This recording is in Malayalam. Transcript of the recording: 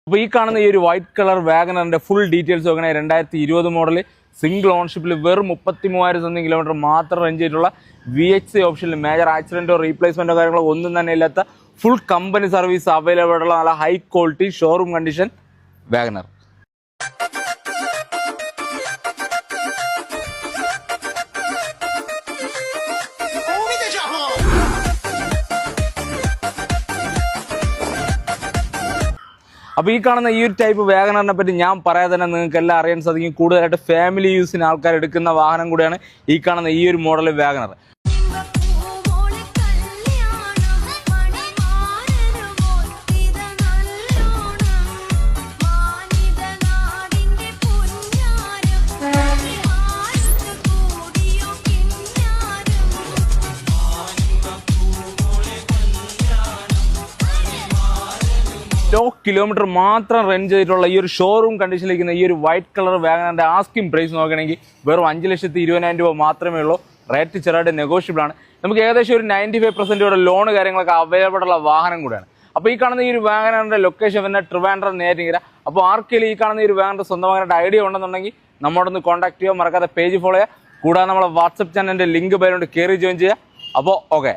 അപ്പോൾ ഈ കാണുന്ന ഈ ഒരു വൈറ്റ് കളർ വാഗനറിന്റെ ഫുൾ ഡീറ്റെയിൽസ് നോക്കണേ 2020 മോഡൽ സിംഗിൾ ഓൺഷിപ്പിൽ വെറും 33,000 സംതിങ് കിലോമീറ്റർ മാത്രം റേഞ്ച് ചെയ്തിട്ടുള്ള VXC ഓപ്ഷനിൽ മേജർ ആക്സിഡന്റോ റീപ്ലേസ്മെന്റോ കാര്യങ്ങളോ ഒന്നും തന്നെ ഇല്ലാത്ത ഫുൾ കമ്പനി സർവീസ് അവൈലബിൾ ആയിട്ടുള്ള നല്ല high quality showroom condition WagonR. അപ്പോൾ ഈ കാണുന്ന ഈ ഒരു ടൈപ്പ് വാഗനറിനെ പറ്റി ഞാൻ പറയാതെ തന്നെ നിങ്ങൾക്ക് എല്ലാം അറിയാൻ സാധിക്കും. കൂടുതലായിട്ട് ഫാമിലി യൂസിന് ആൾക്കാർ എടുക്കുന്ന വാഹനം കൂടിയാണ് ഈ കാണുന്ന ഈ ഒരു മോഡൽ വാഗനർ. ലോ കിലോമീറ്റർ മാത്രം റെന്റ് ചെയ്തിട്ടുള്ള ഈ ഒരു ഷോറൂം കണ്ടീഷനിലിരിക്കുന്ന ഈ ഒരു വൈറ്റ് കളർ വാഗനറിന്റെ ആസ്കിംഗ് പ്രൈസ് നോക്കുകയാണെങ്കിൽ വെറും 5,20,000 രൂപ മാത്രമേ ഉള്ളൂ. റേറ്റ് ചെറുതായിട്ട് നെഗോഷ്യബിൾ ആണ്. നമുക്ക് ഏകദേശം ഒരു 95% ലോൺ കാര്യങ്ങളൊക്കെ അവൈലബിൾ ഉള്ള വാഹനം കൂടിയാണ്. അപ്പോൾ ഈ കാണുന്ന ഈ ഒരു വാഗനറിന്റെ ലൊക്കേഷൻ പിന്നെ ട്രിവാൻഡ്രം നേരിങ്ങര. അപ്പോൾ ആർക്കെങ്കിലും ഈ കാണുന്ന ഈ ഒരു വാഗനർ സ്വന്തമായിട്ട് ഐഡിയ ഉണ്ടെന്നുണ്ടെങ്കിൽ നമ്മോടൊന്ന് കോൺടാക്ട് ചെയ്യുക. മറക്കാതെ പേജ് ഫോളോ ചെയ്യുക. കൂടാതെ നമ്മളെ വാട്സപ്പ് ചാനലിന്റെ ലിങ്ക് പേരുകൊണ്ട് കയറി ജോയിൻ ചെയ്യുക. അപ്പോൾ ഓക്കെ.